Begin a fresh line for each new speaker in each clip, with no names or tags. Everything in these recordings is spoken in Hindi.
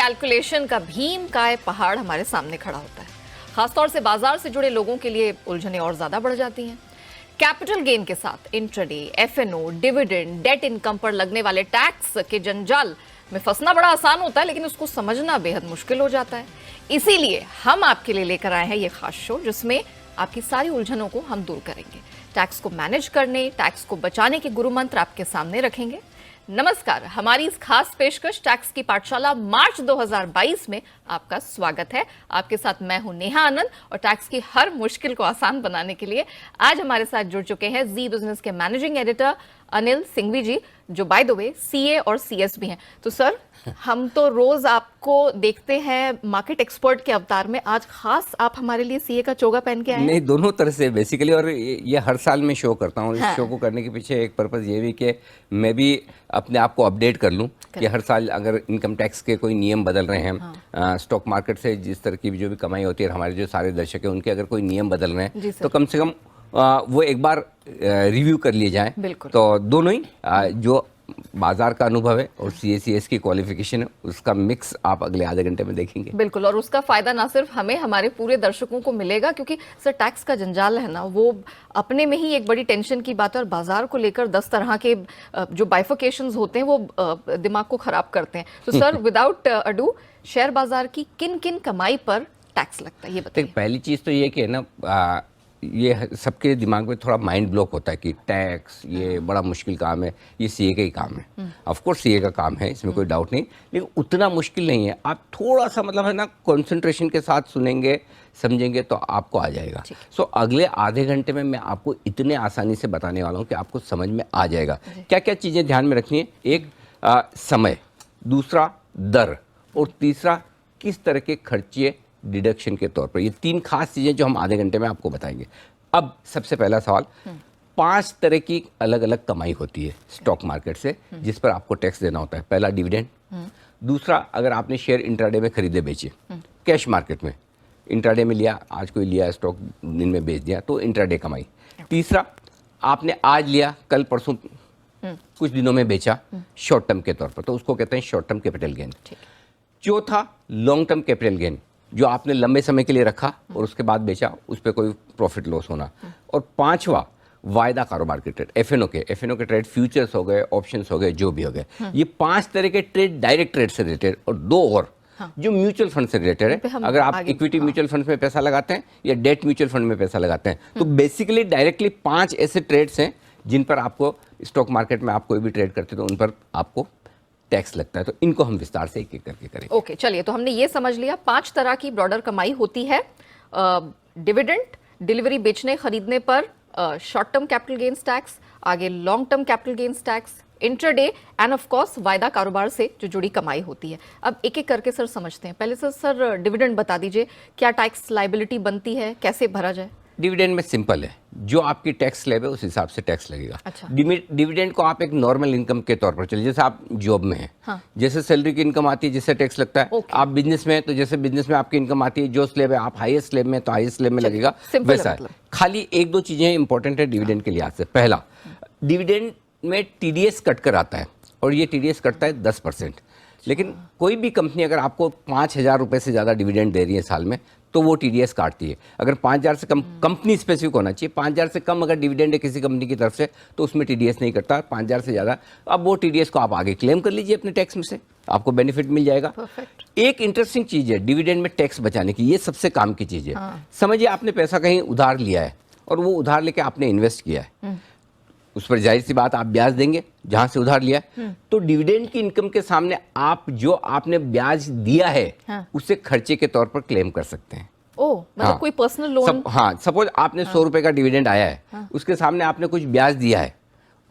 कैलकुलेशन का भीम काय पहाड़ हमारे सामने खड़ा होता है। खासतौर से बाजार से जुड़े लोगों के लिए उलझनें और ज्यादा बढ़ जाती हैं। कैपिटल गेन के साथ intraday, FNO, dividend, debt income पर लगने वाले टैक्स के जंजाल में फंसना बड़ा आसान होता है, लेकिन उसको समझना बेहद मुश्किल हो जाता है। इसीलिए हम आपके लिए लेकर आए हैं ये खास शो, जिसमें आपकी सारी उलझनों को हम दूर करेंगे। टैक्स को मैनेज करने, टैक्स को बचाने के गुरु मंत्र आपके सामने रखेंगे। नमस्कार, हमारी इस खास पेशकश टैक्स की पाठशाला मार्च 2022 में आपका स्वागत है। आपके साथ मैं हूं नेहा आनंद और टैक्स की हर मुश्किल को आसान बनाने के लिए आज हमारे साथ जुड़ चुके हैं जी बिजनेस के मैनेजिंग एडिटर अनिल सिंघवी जी, जो बाय द वे सीए और सीएस भी हैं। तो सर, हम तो रोज आपको देखते हैं मार्केट एक्सपर्ट के अवतार में, आज खास आप हमारे लिए सीए का चोगा पहन के आए हैं।
नहीं, दोनों तरह से बेसिकली, और ये हर साल मैं शो करता हूँ। इस शो को करने के पीछे एक पर्पज़ ये भी कि मैं भी अपने आप को अपडेट कर लूँ कि हर साल अगर इनकम टैक्स के कोई नियम बदल रहे हैं, स्टॉक मार्केट से जिस तरह की जो भी कमाई होती है, हमारे जो सारे दर्शक हैं उनके अगर कोई नियम बदल रहे हैं तो कम से कम वो एक बार रिव्यू कर लिए जाएं। तो दोनों ही जो बाजार का अनुभव है और सीएसीएस की क्वालिफिकेशन है, उसका मिक्स आप अगले आधे घंटे में देखेंगे।
बिल्कुल, और उसका फायदा ना सिर्फ हमें, हमारे पूरे दर्शकों को मिलेगा, क्योंकि सर टैक्स का जंजाल है ना, वो अपने में ही एक बड़ी टेंशन की बात है और बाजार को लेकर 10 तरह के जो बाइफिकेशंस होते हैं वो दिमाग को खराब करते हैं। तो सर, विदाउट अडू, शेयर बाजार की किन किन कमाई पर टैक्स लगता है, ये बताइए।
पहली चीज़ तो ये कि ना, ये सबके दिमाग में थोड़ा माइंड ब्लॉक होता है कि टैक्स ये बड़ा मुश्किल काम है, ये सीए का ही काम है। ऑफ कोर्स सीए का काम है, इसमें कोई डाउट नहीं, लेकिन उतना मुश्किल नहीं है। आप थोड़ा सा मतलब है ना कंसंट्रेशन के साथ सुनेंगे, समझेंगे तो आपको आ जाएगा। सो अगले आधे घंटे में मैं आपको इतने आसानी से बताने वाला हूँ कि आपको समझ में आ जाएगा क्या क्या चीज़ें ध्यान में रखनी है। एक समय, दूसरा दर, और तीसरा किस तरह के खर्चे डिडक्शन के तौर पर। ये तीन खास चीज़ें जो हम आधे घंटे में आपको बताएंगे। अब सबसे पहला सवाल, 5 तरह की अलग अलग कमाई होती है स्टॉक मार्केट से जिस पर आपको टैक्स देना होता है। पहला डिविडेंड, दूसरा अगर आपने शेयर इंट्राडे में खरीदे बेचे, कैश मार्केट में इंट्राडे में लिया, आज कोई लिया स्टॉक दिन में बेच दिया तो इंट्राडे कमाई। तीसरा, आपने आज लिया कल परसों कुछ दिनों में बेचा शॉर्ट टर्म के तौर पर, तो उसको कहते हैं शॉर्ट टर्म कैपिटल गेन। चौथा, लॉन्ग टर्म कैपिटल गेन, जो आपने लंबे समय के लिए रखा और उसके बाद बेचा, उस पर कोई प्रॉफिट लॉस होना। और पांचवा, वायदा कारोबार के ट्रेड, एफएनओ के ट्रेड, फ्यूचर्स हो गए, ऑप्शंस हो गए, जो भी हो गए। ये 5 तरह के ट्रेड डायरेक्ट ट्रेड से रिलेटेड, और 2 और जो म्यूचुअल फंड से रिलेटेड है। अगर आप इक्विटी म्यूचुअल फंड में पैसा लगाते हैं या डेट म्यूचुअल फंड में पैसा लगाते हैं, तो बेसिकली डायरेक्टली 5 ऐसे ट्रेड्स हैं जिन पर आपको स्टॉक मार्केट में आप कोई भी ट्रेड करते हैं तो उन पर आपको टैक्स लगता है। तो इनको हम विस्तार से एक एक करके करेंगे।
ओके, चलिए, तो हमने ये समझ लिया 5 तरह की ब्रॉडर कमाई होती है। डिविडेंड, डिलीवरी बेचने खरीदने पर short term capital gains tax, आगे long term capital gains tax, intraday, and of course वायदा कारोबार से जो जुड़ी कमाई होती है। अब एक एक करके सर समझते हैं। पहले सर डिविडेंड बता दीजिए, क्या टैक्स लायबिलिटी बनती है, कैसे भरा जाए?
डिविडेंड में सिंपल है, जो आपकी टैक्स स्लैब है उस हिसाब से टैक्स लगेगा।
अच्छा।
डिविडेंड को आप एक नॉर्मल इनकम के तौर पर चलिए, जैसे आप जॉब में हैं, जैसे सैलरी की इनकम आती है जिससे टैक्स लगता है। आप बिजनेस में हैं तो जैसे बिजनेस में आपकी इनकम आती है, जो स्लैब है, आप हाईएस्ट स्लैब में तो हाईएस्ट स्लैब में लगेगा, वैसा है। खाली 1-2 चीजें इंपॉर्टेंट है डिविडेंड के लिहाज से। पहला, डिविडेंड में टीडीएस कट कर आता है, और ये टीडीएस कटता है 10%। लेकिन कोई भी कंपनी अगर आपको 5,000 रुपये से ज़्यादा डिविडेंड दे रही है साल में, तो वो टीडीएस काटती है। अगर 5,000 से कम, कंपनी स्पेसिफिक होना चाहिए, 5,000 से कम अगर डिविडेंड है किसी कंपनी की तरफ से तो उसमें टीडीएस नहीं कटता। 5,000 से ज़्यादा, अब वो टीडीएस को आप आगे क्लेम कर लीजिए अपने टैक्स में से, आपको बेनिफिट मिल जाएगा। एक इंटरेस्टिंग चीज़ है डिविडेंड में टैक्स बचाने की, ये सबसे काम की चीज़ है। समझिए आपने पैसा कहीं उधार लिया है और वो उधार लेके आपने इन्वेस्ट किया है, उस पर जाहिर सी बात आप ब्याज देंगे जहां से उधार लिया। तो डिविडेंड की इनकम के सामने आप जो आपने ब्याज दिया है उसे खर्चे के तौर पर क्लेम कर सकते हैं।
मतलब कोई पर्सनल लोन।
सपोज आपने 100 रुपए का डिविडेंड आया है, उसके सामने आपने कुछ ब्याज दिया है,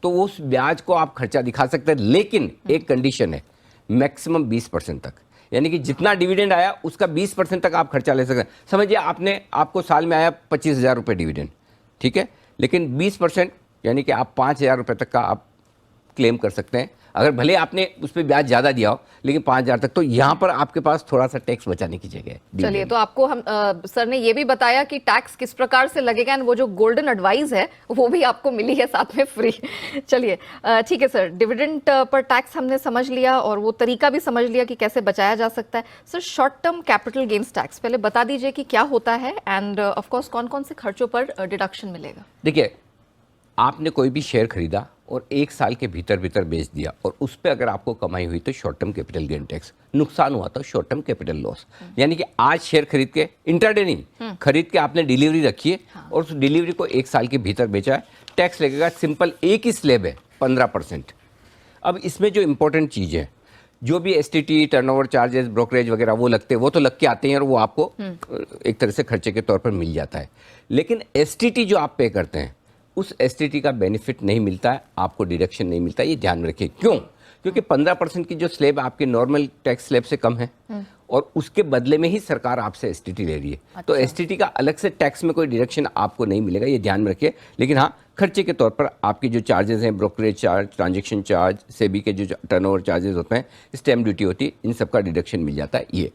तो उस ब्याज को आप खर्चा दिखा सकते हैं। लेकिन एक कंडीशन है, मैक्सिमम 20% तक, यानी कि जितना डिविडेंड आया उसका 20% तक आप खर्चा ले सकते हैं। समझिए आपको साल में आया 25,000 रुपये डिविडेंड, ठीक है, लेकिन 20% यानी कि आप 5,000 रुपये तक का आप क्लेम कर सकते हैं अगर भले आपने उस पर ब्याज ज़्यादा दिया हो लेकिन 5,000 तक, तो यहाँ पर आपके पास थोड़ा सा टैक्स बचाने की जगह है।
चलिए, तो आपको हम सर ने ये भी बताया कि टैक्स किस प्रकार से लगेगा, एंड वो जो गोल्डन एडवाइस है वो भी आपको मिली है साथ में फ्री। चलिए ठीक है सर, डिविडेंड पर टैक्स हमने समझ लिया और वो तरीका भी समझ लिया कि कैसे बचाया जा सकता है। Sir, short term capital gains tax पहले बता दीजिए कि क्या होता है, एंड ऑफ कोर्स कौन कौन से खर्चों पर डिडक्शन मिलेगा।
देखिए, आपने कोई भी शेयर खरीदा और 1 साल के भीतर भीतर बेच दिया और उस पर अगर आपको कमाई हुई तो short term capital gain tax, नुकसान हुआ तो शॉर्ट टर्म कैपिटल लॉस। यानी कि आज शेयर खरीद के, इंट्राडे नहीं, खरीद के आपने डिलीवरी रखी है और उस डिलीवरी को 1 साल के भीतर बेचा है, टैक्स लगेगा। सिंपल एक ही स्लैब है, 15%। अब इसमें जो इंपॉर्टेंट चीज़ है, जो भी एसटीटी, टर्नओवर चार्जेस, ब्रोकरेज वगैरह वो लगते हैं, वो तो लग के आते हैं और वो आपको एक तरह से खर्चे के तौर पर मिल जाता है। लेकिन एसटीटी जो आप पे करते हैं, उस एसटीटी का बेनिफिट नहीं मिलता है, आपको डिडक्शन नहीं मिलता है। ये ध्यान में रखिए। क्यों? क्योंकि 15% की जो स्लैब आपके नॉर्मल टैक्स स्लैब से कम है और उसके बदले में ही सरकार आपसे एसटीटी ले रही है।
अच्छा।
तो एसटीटी का अलग से टैक्स में कोई डिडक्शन आपको नहीं मिलेगा, ये ध्यान में रखिए। लेकिन हाँ, खर्चे के तौर पर आपकी जो चार्जेस हैं, brokerage charge, transaction charge, SEBI के जो टर्नओवर चार्जेस होते हैं, स्टैम्प ड्यूटी होती है, इन सब का डिडक्शन मिल जाता है। ये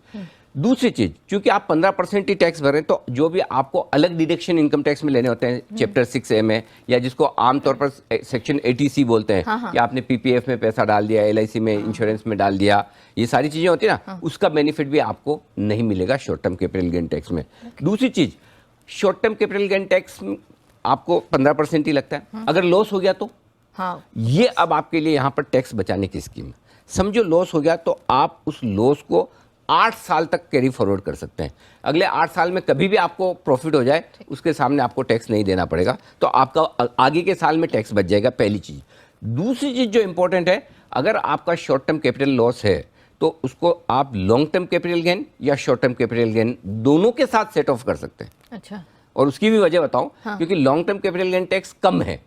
दूसरी चीज, क्योंकि आप 15% ही टैक्स भर रहे हैं, तो जो भी आपको अलग डिडक्शन इनकम टैक्स में लेने होते हैं, चैप्टर 6A में, या जिसको आमतौर पर सेक्शन 80C बोलते हैं, कि आपने पीपीएफ में पैसा डाल दिया, एलआईसी में, इंश्योरेंस में डाल दिया, ये सारी चीजें होती है ना, उसका बेनिफिट भी आपको नहीं मिलेगा short term capital gain tax में। दूसरी चीज, short term capital gain tax आपको 15% ही लगता है। अगर लॉस हो गया तो ये अब आपके लिए यहाँ पर टैक्स बचाने की स्कीम है। समझो लॉस हो गया तो आप उस लॉस को 8 साल तक कैरी फॉरवर्ड कर सकते हैं। अगले 8 साल में कभी भी आपको प्रॉफिट हो जाए, उसके सामने आपको टैक्स नहीं देना पड़ेगा, तो आपका आगे के साल में टैक्स बच जाएगा, पहली चीज। दूसरी चीज जो इंपॉर्टेंट है, अगर आपका शॉर्ट टर्म कैपिटल लॉस है तो उसको आप लॉन्ग टर्म कैपिटल गेन या शॉर्ट टर्म कैपिटल गेन दोनों के साथ सेट ऑफ कर सकते हैं।
अच्छा।
और उसकी भी वजह बताऊं, क्योंकि long term capital gain tax कम है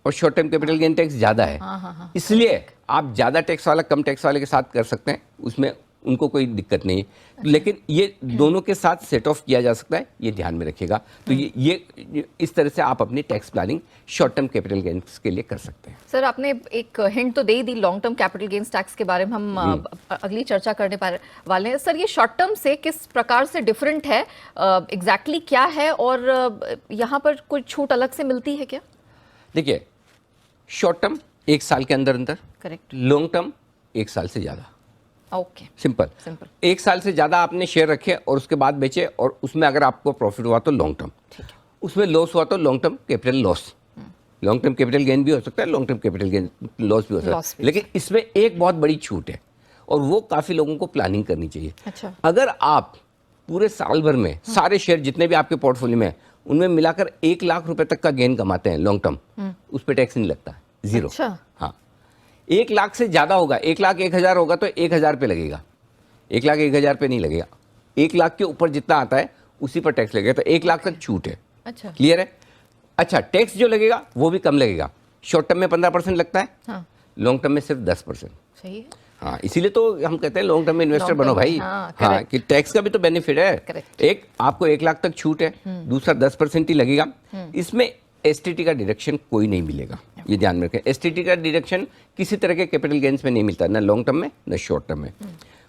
और short term capital gain tax ज्यादा है। इसलिए आप ज्यादा टैक्स वाला कम टैक्स वाले के साथ कर सकते हैं, उसमें उनको कोई दिक्कत नहीं है। लेकिन ये दोनों के साथ सेट ऑफ किया जा सकता है, ये ध्यान में रखिएगा। तो ये इस तरह से आप अपनी tax planning short term capital gains के लिए कर सकते हैं।
सर, आपने एक हिंट तो दे ही दी long term capital gains tax के बारे में, हम अगली चर्चा करने वाले हैं। सर, ये शॉर्ट टर्म से किस प्रकार से डिफरेंट है, एग्जैक्टली क्या है, और यहाँ पर कोई छूट अलग से मिलती है क्या?
देखिए, शॉर्ट टर्म 1 साल के अंदर अंदर,
करेक्ट।
लॉन्ग टर्म 1 साल से ज्यादा।
Okay,
simple. 1 साल से ज्यादा आपने शेयर रखे और उसके बाद बेचे और उसमें अगर आपको प्रॉफिट हुआ तो लॉन्ग टर्म, उसमें लॉस हुआ तो long term capital loss. Long term capital gain भी हो सकता है, long term capital gain loss भी हो सकता है। लेकिन इसमें एक बहुत बड़ी छूट है और वो काफी लोगों को प्लानिंग करनी चाहिए।
अच्छा।
अगर आप पूरे साल भर में सारे शेयर जितने भी आपके पोर्टफोलियो में, उनमें मिलाकर 1 लाख रुपए तक का गेन कमाते हैं लॉन्ग टर्म, उस पर टैक्स नहीं लगता, 0।
अच्छा।
हाँ, 1 लाख से ज्यादा होगा, 1 लाख 1,000 होगा तो 1,000 पे लगेगा, 1 लाख 1,000 पे नहीं लगेगा। 1 लाख के ऊपर जितना आता है उसी पर टैक्स लगेगा, तो 1 लाख तक छूट है।
अच्छा,
क्लियर है? अच्छा, टैक्स जो लगेगा वो भी कम लगेगा। शॉर्ट टर्म में 15% लगता है, लॉन्ग टर्म में सिर्फ 10%।
सही है।
हाँ, इसीलिए तो हम कहते हैं लॉन्ग टर्म में इन्वेस्टर बनो भाई। हाँ, कि टैक्स का भी तो बेनिफिट है। एक आपको 1 लाख तक छूट है, दूसरा 10% ही लगेगा। इसमें एसटीटी का डिडक्शन कोई नहीं मिलेगा, ये ध्यान में रखें। एसटीटी का डिडक्शन किसी तरह के कैपिटल गेन्स में नहीं मिलता, ना लॉन्ग टर्म में ना शॉर्ट टर्म में।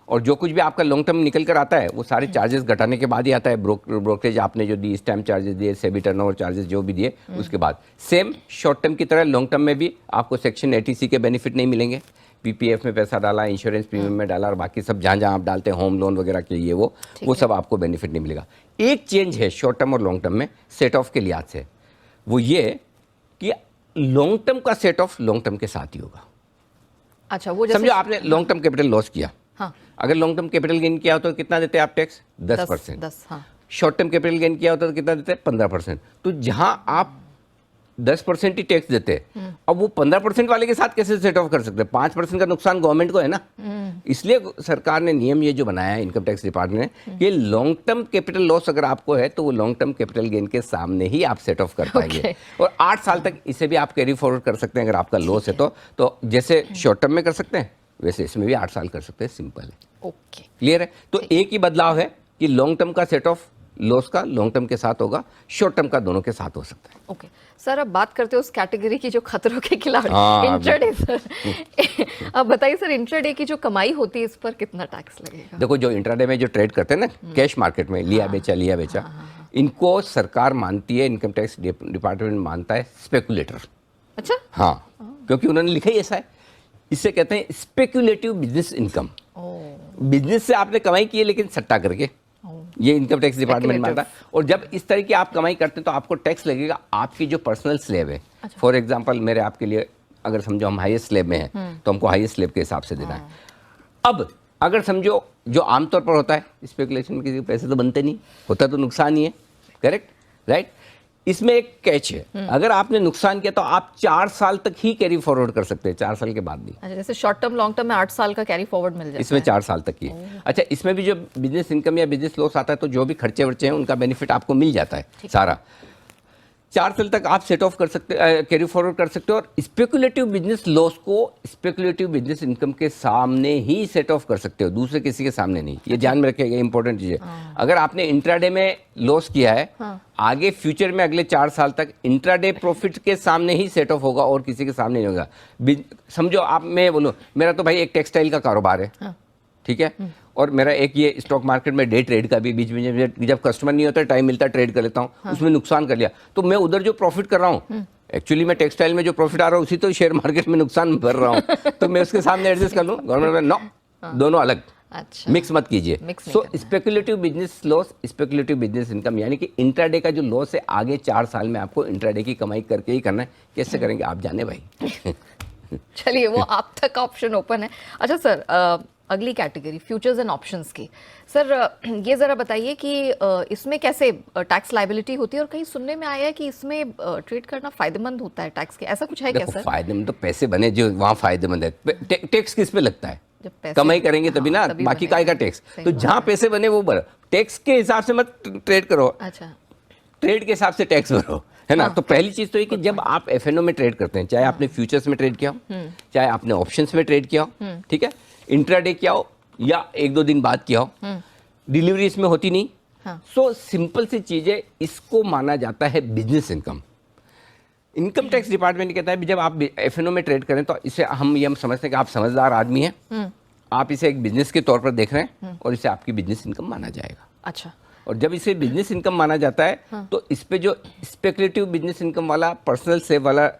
और जो कुछ भी आपका लॉन्ग टर्म निकल कर आता है वो सारे चार्जेस घटाने के बाद ही आता है। ब्रोकरेज आपने जो दी, स्टैम्प चार्जेस दिए, सेबी टर्नओवर चार्जेस जो भी दिए, उसके बाद सेम शॉर्ट टर्म की तरह लॉन्ग टर्म में भी आपको सेक्शन 80C के बेनिफिट नहीं मिलेंगे। पीपीएफ में पैसा डाला, इंश्योरेंस प्रीमियम में डाला और बाकी सब जहाँ जहाँ आप डालते हैं, होम लोन वगैरह के लिए, वो सब आपको बेनिफिट नहीं मिलेगा। एक चेंज है शॉर्ट टर्म और लॉन्ग टर्म में सेट ऑफ के लिहाज से, वो ये कि लॉन्ग टर्म का सेट ऑफ लॉन्ग टर्म के साथ ही होगा।
अच्छा, वो
समझो आपने लॉन्ग टर्म कैपिटल लॉस किया,
हाँ।
अगर लॉन्ग टर्म कैपिटल गेन किया हो तो कितना देते हैं आप टैक्स? 10%।
10, हाँ।
शॉर्ट टर्म कैपिटल गेन किया होता तो कितना देते हैं? 15%। तो जहां आप 10% ही टैक्स देते हैं, अब वो 15% वाले के साथ कैसे सेट ऑफ कर सकते हैं? 5% का नुकसान गवर्नमेंट को है ना। इसलिए सरकार ने नियम ये जो बनाया है, इनकम टैक्स डिपार्टमेंट ने, कि लॉन्ग टर्म कैपिटल लॉस अगर आपको है तो वो लॉन्ग टर्म कैपिटल गेन के सामने ही आप सेट ऑफ कर पाएंगे। और 8 साल तक इसे भी आप कैरी फॉरवर्ड कर सकते हैं अगर आपका लॉस है तो जैसे शॉर्ट टर्म में कर सकते हैं वैसे इसमें भी 8 साल कर सकते हैं। सिंपल है।
ओके,
क्लियर है? तो एक ही बदलाव है कि लॉन्ग टर्म का सेट ऑफ लॉस का लॉन्ग टर्म के साथ होगा, शॉर्ट टर्म का दोनों के साथ हो सकता है।
ओके सर, अब बात करते हैं उस कैटेगरी की जो खतरों के खिलाड़ी,
हाँ,
इंट्राडे सर। अब बताइए सर, इंट्राडे की जो कमाई होती है इस पर कितना टैक्स लगेगा?
देखो, जो इंट्राडे में जो ट्रेड करते हैं ना, कैश मार्केट में लिया बेचा, इनको सरकार मानती है, इनकम टैक्स डिपार्टमेंट मानता है स्पेकुलेटर।
अच्छा,
हाँ, क्योंकि उन्होंने लिखा ही ऐसा है। इससे कहते हैं स्पेकुलेटिव बिजनेस इनकम। बिजनेस से आपने कमाई की है लेकिन सट्टा करके, ये इनकम टैक्स डिपार्टमेंट मानता है। और जब इस तरह की आप कमाई करते हैं तो आपको टैक्स लगेगा आपकी जो पर्सनल स्लैब है। फॉर एग्जांपल, मेरे आपके लिए अगर समझो हम हाईएस्ट स्लैब में हैं तो हमको हाईएस्ट स्लैब के हिसाब से देना है। अब अगर समझो जो आमतौर पर होता है स्पेकुलेशन में, किसी के पैसे तो बनते नहीं, होता तो नुकसान ही है, करेक्ट, राइट। इसमें एक कैच है, अगर आपने नुकसान किया तो आप 4 साल तक ही कैरी फॉरवर्ड कर सकते हैं, 4 साल के बाद नहीं।
अच्छा, जैसे शॉर्ट टर्म लॉन्ग टर्म में 8 साल का कैरी फॉरवर्ड मिल जाता है,
इसमें 4 साल तक ही है। अच्छा, इसमें भी जो बिजनेस इनकम या बिजनेस लॉस आता है तो जो भी खर्चे वर्चे हैं उनका बेनिफिट आपको मिल जाता है सारा। 4 साल तक आप सेट ऑफ कर सकते, कैरी फॉरवर्ड कर सकते हो। और स्पेकुलेटिव बिजनेस लॉस को स्पेकुलेटिव बिजनेस इनकम के सामने ही सेट ऑफ कर सकते हो, दूसरे किसी के सामने नहीं। ये ध्यान में रखिएगा, इंपॉर्टेंट चीज है। अगर आपने इंट्राडे में लॉस किया है, आगे फ्यूचर में अगले 4 साल तक इंट्राडे प्रॉफिट के सामने ही सेट ऑफ होगा और किसी के सामने नहीं होगा। समझो आप, मैं बोलूँ मेरा तो भाई एक टेक्सटाइल का कारोबार है, ठीक है, और मेरा एक ये स्टॉक मार्केट में डे ट्रेड का भी बीच में जब कस्टमर नहीं होता टाइम मिलता है ट्रेड कर लेता हूँ, उसमें नुकसान कर लिया तो मैं उधर जो प्रॉफिट कर रहा हूँ, एक्चुअली मैं टेक्सटाइल में जो प्रॉफिट आ रहा हूँ उसी तो शेयर मार्केट में नुकसान भर रहा हूँ, तो मैं उसके सामने एडजस्ट कर लूँ। गवर्नमेंट में नो, दोनों अलग,
अच्छा,
मिक्स मत कीजिए। So speculative business loss, speculative business income, यानी कि इंट्राडे का जो लॉस है आगे 4 साल में आपको इंट्राडे की कमाई करके ही करना है। कैसे करेंगे आप जाने भाई।
चलिए, वो आप तक ऑप्शन ओपन है। अच्छा सर, अगली कैटेगरी फ्यूचर्स एंड ऑप्शंस की, सर ये ज़रा बताइए कि इसमें कैसे टैक्स लायबिलिटी होती है, और कहीं सुनने में आया है कि इसमें ट्रेड करना फायदेमंद होता है टैक्स के, ऐसा कुछ है क्या सर?
फायदेमंद तो पैसे बने जो वहाँ फायदेमंद है। टैक्स किस पे लगता है? जब कमाई करेंगे तभी ना, बाकी काय का टैक्स। तो जहाँ पैसे बने वो भरो, टैक्स के हिसाब से मत ट्रेड करो। अच्छा, ट्रेड के हिसाब से टैक्स भरो, है ना। तो पहली चीज तो ये कि जब आप एफएनओ में ट्रेड करते हैं, चाहे आपने फ्यूचर्स में ट्रेड किया हो, चाहे आपने ऑप्शंस में ट्रेड किया हो, ठीक है, इंट्राडे किया हो या 1-2 दिन बाद किया हो, डिलीवरी इसमें होती नहीं। सो सिंपल सी चीज है, इसको माना जाता है business income. Income tax department कहता है जब आप एफएनओ में ट्रेड करें तो इसे हम समझते हैं कि आप समझदार आदमी हैं, आप इसे एक बिजनेस के तौर पर देख रहे हैं और इसे आपकी बिजनेस इनकम माना जाएगा। अच्छा, और जब इसे बिजनेस इनकम माना जाता है तो इस पे जो स्पेकुलेटिव बिजनेस इनकम वाला, पर्सनल सेव वाला,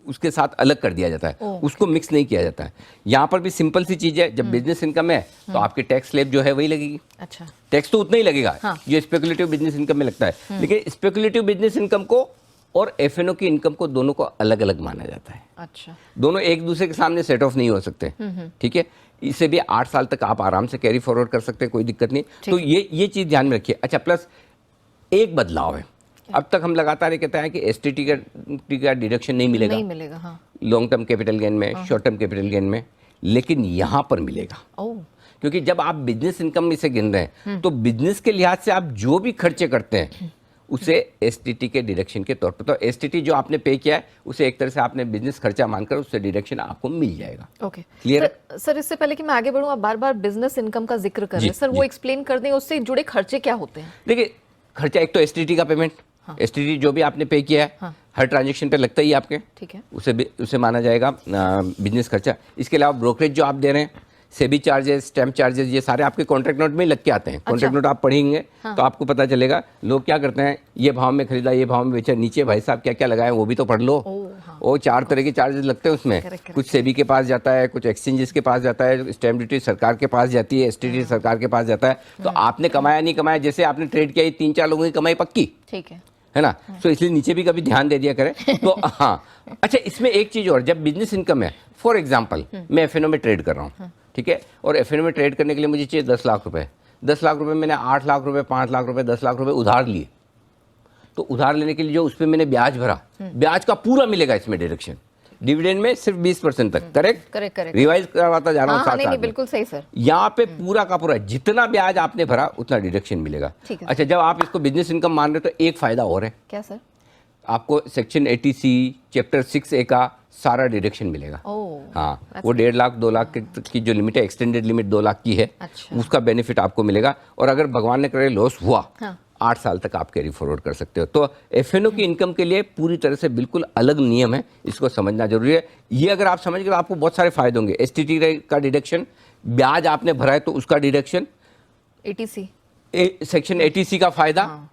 उसके साथ अलग कर दिया जाता है, उसको मिक्स नहीं किया जाता है। यहाँ पर भी सिंपल सी चीज है, जब बिजनेस इनकम है तो आपकी टैक्स स्लैब जो है वही लगेगी। अच्छा, टैक्स तो उतना ही लगेगा जो स्पेकुलेटिव बिजनेस इनकम में लगता है, लेकिन स्पेकुलेटिव बिजनेस इनकम को और एफएनओ की इनकम को दोनों को अलग अलग माना जाता है। अच्छा, दोनों एक दूसरे के सामने सेट ऑफ नहीं हो सकते, ठीक है। इसे भी 8 साल तक आप आराम से कैरी फॉरवर्ड कर सकते हैं, कोई दिक्कत नहीं। तो ये चीज ध्यान में रखिए। अच्छा, प्लस एक बदलाव है, अब तक हम लगातार ये कहते हैं कि एसटीटी का डिडक्शन नहीं मिलेगा, हाँ, लॉन्ग टर्म कैपिटल गेन में, शॉर्ट टर्म कैपिटल गेन में, लेकिन यहाँ पर मिलेगा। क्योंकि जब आप बिजनेस इनकम में से गिन रहे हैं तो बिजनेस के लिहाज से आप जो भी खर्चे करते हैं उसे एसटीटी के डिडक्शन के तौर पर, तो एसटीटी जो आपने पे किया है उसे एक तरह से आपने बिजनेस खर्चा मानकर उससे डिडक्शन आपको मिल जाएगा। Okay, clear? सर इससे पहले कि मैं आगे बढ़ूं, आप बार-बार बिजनेस इनकम का जिक्र कर रहे हैं, सर वो एक्सप्लेन कर दें, उससे जुड़े खर्चे क्या होते हैं? देखिए, खर्चा एक तो एसटीटी का पेमेंट, एसटीटी जो भी आपने पे किया है हर ट्रांजैक्शन पे लगता ही आपके, ठीक है, उसे माना जाएगा बिजनेस खर्चा। इसके अलावा ब्रोकरेज जो आप दे रहे हैं, सेबी चार्जेस, स्टैम्प चार्जेस, ये सारे आपके कॉन्ट्रैक्ट नोट में लग के आते हैं। कॉन्ट्रैक्ट नोट आप पढ़ेंगे तो आपको पता चलेगा लोग क्या करते हैं, ये भाव में खरीदा, ये भाव में बेचा, नीचे भाई साहब क्या क्या लगाए वो भी तो पढ़ लो। वो 4 तरह के चार्जेस लगते हैं उसमें, कुछ सेबी के पास जाता है, कुछ एक्सचेंजेस के पास जाता है, स्टैम्प ड्यूटी सरकार के पास जाती है, एसटीटी सरकार के पास जाता है। तो आपने कमाया नहीं कमाया, जैसे आपने ट्रेड किया 3-4 लोगों की कमाई पक्की, ठीक है ना। तो इसलिए नीचे भी कभी ध्यान दे दिया करें। तो हाँ, अच्छा, इसमें एक चीज और, जब बिजनेस इनकम है, फॉर एग्जांपल मैं एफएनओ में ट्रेड कर रहा हूँ, ठीक है, और एफएनओ में ट्रेड करने के लिए मुझे चाहिए 10 लाख रुपए। 10 लाख रुपए मैंने 8 लाख रुपए, 5 लाख रुपए, 10 लाख रुपए उधार लिए, तो उधार लेने के लिए जो उस पर मैंने ब्याज भरा, ब्याज का पूरा मिलेगा इसमें डिडक्शन, डिविडेंड में सिर्फ 20% तक। करेक्ट, रिवाइज करवाता जा रहा हूँ साथ साथ। बिल्कुल सही सर, यहाँ पे पूरा का पूरा जितना ब्याज आपने भरा उतना डिडक्शन मिलेगा। अच्छा, जब आप इसको बिजनेस इनकम मान रहे हो तो एक फायदा और है। क्या सर? आपको सेक्शन 80C, चैप्टर 6A का सारा डिडक्शन मिलेगा।
ओह,
हाँ, वो 1.5 लाख 2 लाख की जो लिमिट है, एक्सटेंडेड लिमिट 2 लाख की है,
अच्छा।
उसका बेनिफिट आपको मिलेगा। और अगर भगवान ने करे लॉस हुआ,
हाँ।
8 साल तक आप कैरी फॉरवर्ड कर सकते हो। तो एफएनओ की इनकम के लिए पूरी तरह से बिल्कुल अलग नियम है, इसको समझना जरूरी है। ये अगर आप समझ गए तो आपको बहुत सारे फायदे होंगे। एसटीटी का डिडक्शन, ब्याज आपने भरा है तो उसका डिडक्शन,
एटीसी,
सेक्शन एटीसी का फायदा,
हाँ।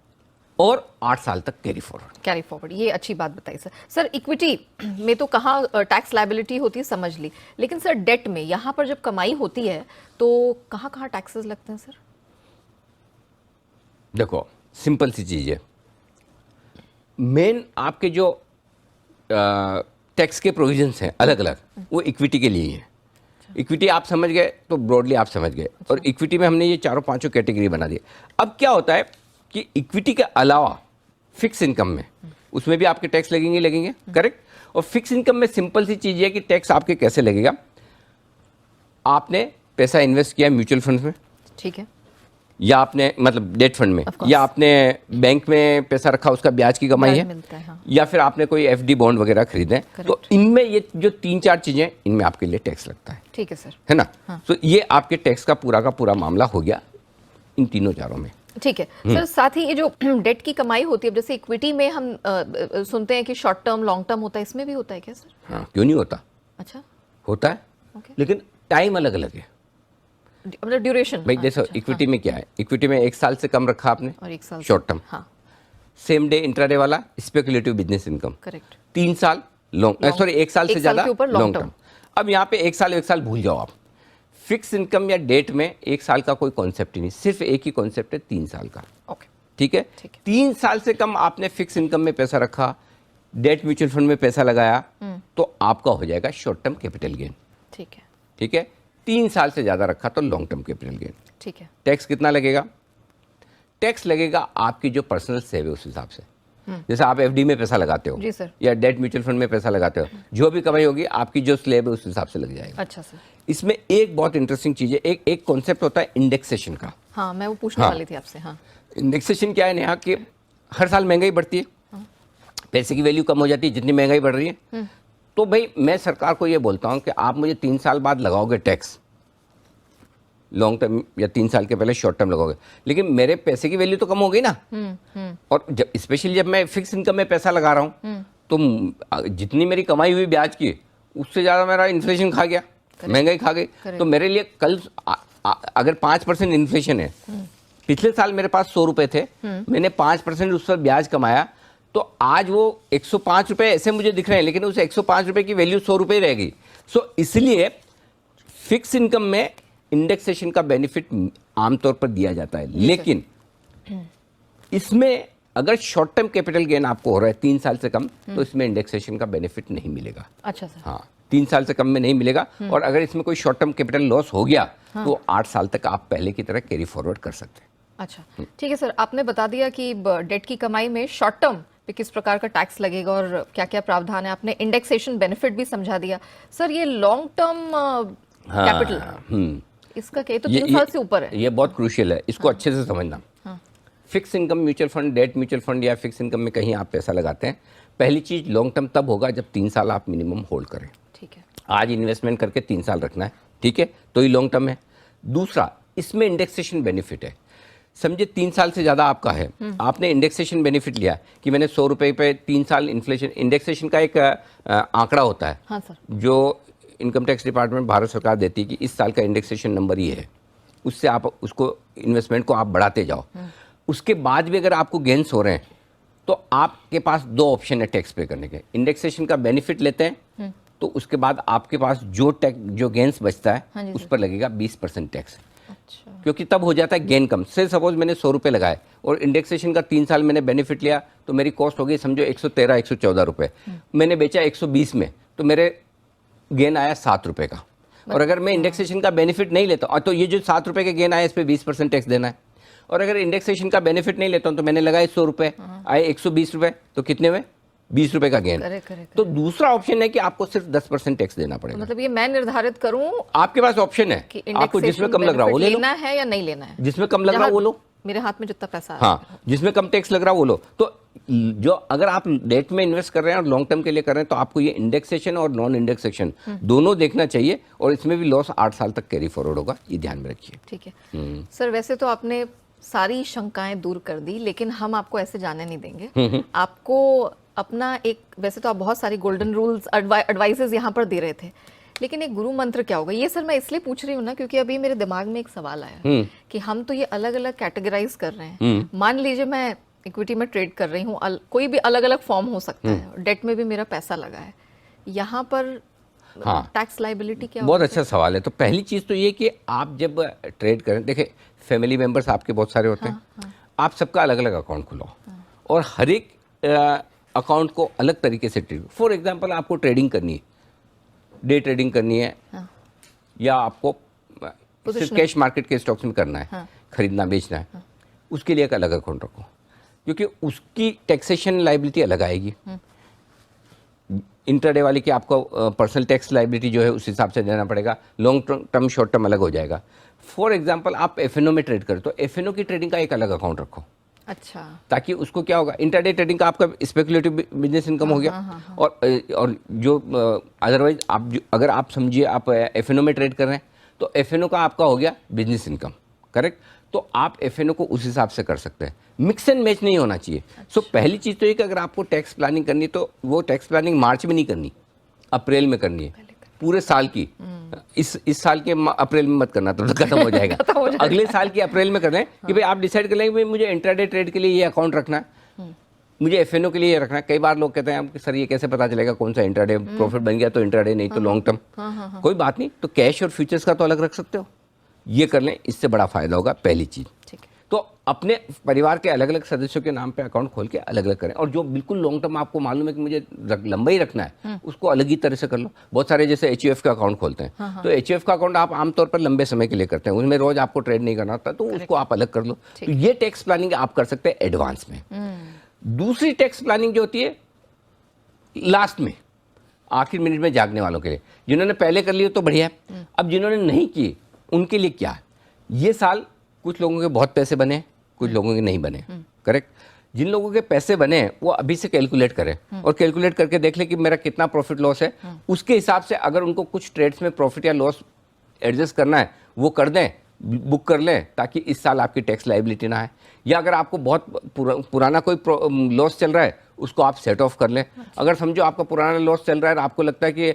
और 8 साल तक कैरी फॉरवर्ड।
ये अच्छी बात बताई सर। सर इक्विटी में तो कहाँ टैक्स लायबिलिटी होती है, समझ ली, लेकिन सर डेट में यहाँ पर जब कमाई होती है तो कहाँ कहाँ टैक्सेस लगते हैं सर?
देखो, सिंपल सी चीज़ है। मेन आपके जो टैक्स के प्रोविजंस हैं अलग अलग, वो इक्विटी के लिए ही है। इक्विटी आप समझ गए तो ब्रॉडली आप समझ गए। और इक्विटी में हमने ये चारों पांचों कैटेगरी बना दी। अब क्या होता है कि इक्विटी के अलावा फिक्स इनकम में, उसमें भी आपके टैक्स लगेंगे, करेक्ट। और फिक्स इनकम में सिंपल सी चीज़ है कि टैक्स आपके कैसे लगेगा। आपने पैसा इन्वेस्ट किया म्यूचुअल फंड में,
ठीक है,
या आपने मतलब डेट फंड में,
Of course.
या आपने बैंक में पैसा रखा, उसका ब्याज की कमाई है,
मिलता है, हाँ।
या फिर आपने कोई एफडी बॉन्ड वगैरह खरीदे, तो इनमें ये जो 3-4 चीजें, इनमें आपके लिए टैक्स लगता है।
ठीक है सर,
है ना?
हाँ।
तो ये आपके टैक्स का पूरा मामला हो गया इन तीनों चारों में।
ठीक है सर। साथ ही ये जो डेट की कमाई होती है, जैसे इक्विटी में हम सुनते हैं कि शॉर्ट टर्म लॉन्ग टर्म होता है, इसमें भी होता है क्या सर?
हाँ, क्यों नहीं होता?
अच्छा,
होता है, लेकिन टाइम अलग अलग है।
मतलब ड्यूरेशन
भाई देखो, इक्विटी में क्या है, इक्विटी में 1 साल से कम रखा आपने
और 1 साल
शॉर्ट टर्म,
हाँ,
सेम डे इंट्राडे वाला स्पेकुलेटिव बिजनेस इनकम,
करेक्ट,
3 साल लॉन्ग, सॉरी 1 साल से ज्यादा लॉन्ग टर्म। अब यहाँ पे 1 साल भूल जाओ आप। फिक्स इनकम या डेट में 1 साल का कोई कॉन्सेप्ट ही नहीं, सिर्फ एक ही कॉन्सेप्ट है, 3 साल का।
ओके,
ठीक है, 3 साल से कम आपने फिक्स इनकम में पैसा रखा, डेट म्यूचुअल फंड में पैसा लगाया, तो आपका हो जाएगा शॉर्ट टर्म कैपिटल गेन।
ठीक है,
ठीक है, 3 साल से ज्यादा रखा तो लॉन्ग टर्म कैपिटल गेन।
ठीक है,
टैक्स कितना लगेगा? टैक्स लगेगा आपकी जो पर्सनल सेव है उस हिसाब से। जैसे आप एफडी में पैसा लगाते हो,
जी सर,
या डेट म्यूचुअल फंड में पैसा लगाते हो, जो भी कमाई होगी आपकी जो स्लैब है उस हिसाब से लग जाएगा।
अच्छा सर।
इसमें एक बहुत इंटरेस्टिंग चीज है, एक कॉन्सेप्ट होता है इंडेक्सेशन का।
हाँ, मैं वो पूछने वाली थी आपसे। हाँ,
इंडेक्सेशन क्या है नेहा, कि हर साल महंगाई बढ़ती है, पैसे की वैल्यू कम हो जाती है जितनी महंगाई बढ़ रही है। तो भाई मैं सरकार को ये बोलता हूँ कि आप मुझे 3 साल बाद लगाओगे टैक्स, लॉन्ग टर्म, या 3 साल के पहले शॉर्ट टर्म लगाओगे, लेकिन मेरे पैसे की वैल्यू तो कम हो गई ना। और जब स्पेशली जब मैं फिक्स इनकम में पैसा लगा रहा हूँ, तो जितनी मेरी कमाई हुई ब्याज की, उससे ज़्यादा मेरा इन्फ्लेशन खा गया, महंगाई खा गई। तो मेरे लिए कल अगर 5% इन्फ्लेशन है, पिछले साल मेरे पास 100 रुपए थे, मैंने 5% उस पर ब्याज कमाया, तो आज वो 105 रुपए ऐसे मुझे दिख रहे हैं, लेकिन उस 105 रुपए की वैल्यू 100 रुपए रहेगी। सो इसलिए फिक्स इनकम में इंडेक्सेशन का बेनिफिट आमतौर पर दिया जाता है, लेकिन इसमें अगर शॉर्ट टर्म कैपिटल गेन आपको हो रहा है 3 साल से कम, तो इसमें इंडेक्सेशन का बेनिफिट नहीं मिलेगा।
अच्छा सर,
हाँ, 3 साल से कम में नहीं मिलेगा। और अगर इसमें कोई शॉर्ट टर्म कैपिटल लॉस हो गया, तो 8 साल तक आप पहले की तरह कैरी फॉरवर्ड कर सकते हैं।
अच्छा, ठीक है सर। आपने बता दिया कि डेट की कमाई में शॉर्ट टर्म पे किस प्रकार का टैक्स लगेगा और क्या क्या प्रावधान है। आपने इंडेक्सेशन बेनिफिट भी समझा दिया। सर ये लॉन्ग टर्म कैपिटल, इसका क्या, तो 3 साल से ऊपर है,
ये बहुत क्रूशियल है, इसको अच्छे से समझना। Fix income mutual fund, debt mutual fund या फिक्स इनकम में कहीं आप पैसा लगाते हैं, पहली चीज लॉन्ग टर्म तब होगा जब 3 साल आप मिनिमम होल्ड करें।
ठीक है,
आज इन्वेस्टमेंट करके 3 साल रखना है, ठीक है, तो ये लॉन्ग टर्म है। दूसरा, इसमें इंडेक्सेशन बेनिफिट है। समझे 3 साल से ज़्यादा आपका है, आपने इंडेक्सेशन बेनिफिट लिया कि मैंने 100 रुपये पे 3 साल इन्फ्लेशन, इंडेक्सेशन का एक आंकड़ा होता है।
हाँ सर,
जो इनकम टैक्स डिपार्टमेंट भारत सरकार देती है कि इस साल का इंडेक्सेशन नंबर ये है, उससे आप उसको इन्वेस्टमेंट को आप बढ़ाते जाओ। उसके बाद भी अगर आपको गेन्स हो रहे हैं, तो आपके पास 2 ऑप्शन है टैक्स पे करने के। इंडेक्सेशन का बेनिफिट लेते हैं, तो उसके बाद आपके पास जो गेन्स बचता है,
हाँ
उस पर लगेगा 20% टैक्स।
अच्छा,
क्योंकि तब हो जाता है गेन कम। से सपोज मैंने 100 रुपये लगाए और इंडेक्सेशन का 3 साल मैंने बेनिफिट लिया, तो मेरी कॉस्ट हो गई समझो 113-114 रुपये। मैंने बेचा 120 में, तो मेरे गेन आया 7 रुपये का। और अगर मैं इंडेक्सेशन का बेनिफिट नहीं लेता, तो ये जो 7 रुपये के गेन आया, इस पर 20% टैक्स देना है। और अगर इंडेक्सेशन का बेनिफिट नहीं लेता हूँ, तो मैंने लगाए 100 रुपये, आए 120 रुपये, तो कितने में 20 रुपये का गेन। तो दूसरा ऑप्शन है कि आपको सिर्फ 10% टैक्स देना पड़ेगा।
मतलब ये मैं निर्धारित करूं,
आपके पास ऑप्शन है, आपको जिसमें कम लग रहा हो वो ले लो,
लेना है या नहीं लेना है,
जिसमें कम लग रहा हो वो लो,
मेरे हाथ में जितना पैसा
हाँ, जिसमें कम टैक्स लग रहा हो वो लो। तो जो अगर आप डेट में इन्वेस्ट कर रहे हैं और लॉन्ग टर्म के लिए कर रहे हैं तो आपको ये इंडेक्सेशन और नॉन इंडेक्सेशन दोनों देखना चाहिए, और इसमें भी लॉस 8 साल तक कैरी फॉरवर्ड होगा, ये ध्यान में रखिए।
ठीक है सर, वैसे तो आपने सारी शंकाएं दूर कर दी, लेकिन हम आपको ऐसे जाने नहीं देंगे। आपको अपना एक, वैसे तो आप बहुत सारी गोल्डन रूल्स एडवाइसेस यहाँ पर दे रहे थे, लेकिन एक गुरु मंत्र क्या होगा? ये सर मैं इसलिए पूछ रही हूँ ना, क्योंकि अभी मेरे दिमाग में एक सवाल आया कि हम तो ये अलग अलग कैटेगराइज कर रहे हैं। मान लीजिए मैं इक्विटी में ट्रेड कर रही हूँ, कोई भी अलग अलग फॉर्म हो सकता है, डेट में भी मेरा पैसा लगा है, यहाँ पर टैक्स लाइबिलिटी क्या?
बहुत अच्छा सवाल है। तो पहली चीज़ तो ये कि आप जब ट्रेड करें, देखिए फैमिली मेंबर्स आपके बहुत सारे होते हैं, आप सबका अलग अलग अकाउंट खुलाओ और हर एक अकाउंट को अलग तरीके से ट्रेड। फॉर एग्जांपल आपको ट्रेडिंग करनी है, डे ट्रेडिंग करनी है, या आपको सिर्फ कैश मार्केट के स्टॉक्स में करना है, खरीदना बेचना है, उसके लिए एक अलग अकाउंट रखो, क्योंकि उसकी टैक्सेशन लाइबिलिटी अलग आएगी। इंट्राडे वाले की आपको पर्सनल टैक्स लाइबिलिटी जो है उस हिसाब से देना पड़ेगा, लॉन्ग टर्म शॉर्ट टर्म अलग हो जाएगा। फॉर एग्जांपल आप एफएनओ में ट्रेड करो तो एफएनओ की ट्रेडिंग का एक अलग अकाउंट रखो।
अच्छा,
ताकि उसको क्या होगा, इंट्राडे ट्रेडिंग का आपका स्पेकुलेटिव बिजनेस इनकम हो गया, और जो अदरवाइज अगर आप समझिए आप एफएनओ में ट्रेड कर रहे हैं तो एफएनओ का आपका हो गया बिजनेस इनकम, करेक्ट। तो आप एफएनओ को उस हिसाब से कर सकते हैं, मिक्स एंड मैच नहीं होना चाहिए। सो पहली चीज़ तो ये कि अगर आपको टैक्स प्लानिंग करनी है तो वो टैक्स प्लानिंग मार्च में नहीं करनी, अप्रैल में करनी है, पूरे साल की। इस साल के अप्रैल में मत करना, तो खत्म हो जाएगा। अगले साल की अप्रैल में कर रहे हैं कि भाई आप डिसाइड कर लेंगे मुझे इंट्राडे ट्रेड के लिए ये अकाउंट रखना है, मुझे एफएनओ के लिए ये रखना है। कई बार लोग कहते हैं सर ये कैसे पता चलेगा कौन सा इंट्राडे प्रॉफिट बन गया तो इंट्राडे, नहीं तो लॉन्ग टर्म। कोई बात नहीं, तो कैश और फ्यूचर्स का तो अलग रख सकते हो, ये कर लें, इससे बड़ा फायदा होगा। पहली चीज तो अपने परिवार के अलग अलग सदस्यों के नाम पे अकाउंट खोल के अलग अलग करें, और जो बिल्कुल लॉन्ग टर्म आपको मालूम है कि मुझे लंबा ही रखना है उसको अलग ही तरह से कर लो। बहुत सारे जैसे एचयूएफ का अकाउंट खोलते हैं, तो एचयूएफ का अकाउंट आप आमतौर पर लंबे समय के लिए करते हैं, उसमें रोज आपको ट्रेड नहीं करना होता, तो उसको आप अलग कर लो। तो ये टैक्स प्लानिंग आप कर सकते हैं एडवांस में। दूसरी टैक्स प्लानिंग जो होती है लास्ट में, आखिर मिनट में जागने वालों के लिए, जिन्होंने पहले कर लिया तो बढ़िया है, अब जिन्होंने नहीं की उनके लिए क्या है। ये साल कुछ लोगों के बहुत पैसे बने, कुछ लोगों के नहीं बने, करेक्ट। जिन लोगों के पैसे बने वो अभी से कैलकुलेट करें और कैलकुलेट करके देख लें कि मेरा कितना प्रॉफिट लॉस है, उसके हिसाब से अगर उनको कुछ ट्रेड्स में प्रॉफिट या लॉस एडजस्ट करना है वो कर दें, बुक कर लें, ताकि इस साल आपकी टैक्स लाइबिलिटी ना है। या अगर आपको बहुत पुराना कोई लॉस चल रहा है उसको आप सेट ऑफ कर लें। अगर समझो आपका पुराना लॉस चल रहा है और आपको लगता है कि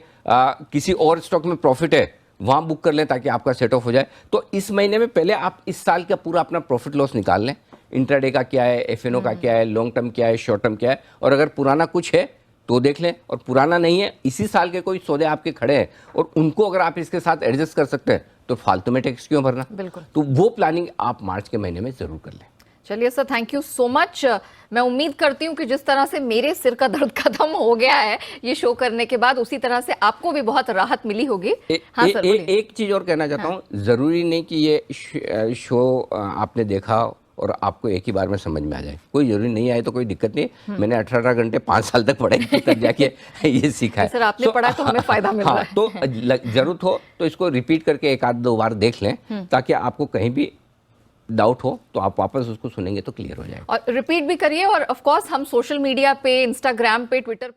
किसी और स्टॉक में प्रॉफिट है, वहाँ बुक कर लें ताकि आपका सेट ऑफ हो जाए। तो इस महीने में पहले आप इस साल का पूरा अपना प्रॉफिट लॉस निकाल लें, इंट्राडे का क्या है, एफएनओ का क्या है, लॉन्ग टर्म क्या है, शॉर्ट टर्म क्या है, और अगर पुराना कुछ है तो देख लें, और पुराना नहीं है, इसी साल के कोई सौदे आपके खड़े हैं और उनको अगर आप इसके साथ एडजस्ट कर सकते हैं तो फालतू में टैक्स क्यों भरना।
बिल्कुल।
तो वो प्लानिंग आप मार्च के महीने में जरूर कर लें।
चलिए sir, thank you so much. मैं उम्मीद करती हूँ कि जिस तरह से मेरे सिर का दर्द खत्म हो गया है ये शो करने के बाद, उसी तरह से आपको भी बहुत राहत मिली होगी। हाँ सर,
एक चीज और कहना चाहता हूँ, जरूरी नहीं कि ये शो आपने देखा और आपको एक ही बार में समझ में आ जाए, कोई जरूरी नहीं आए तो कोई दिक्कत नहीं। मैंने 18 घंटे 5 साल तक पढ़ाई तब जाके ये सीखा है।
सर आपने पढ़ा तो हमें फायदा मिल रहा है।
तो जरूरत हो तो इसको रिपीट करके 1-2 बार देख लें, ताकि आपको कहीं भी डाउट हो तो आप वापस उसको सुनेंगे तो क्लियर हो जाएगा।
और रिपीट भी करिए, और ऑफ कोर्स हम सोशल मीडिया पे, इंस्टाग्राम पे, ट्विटर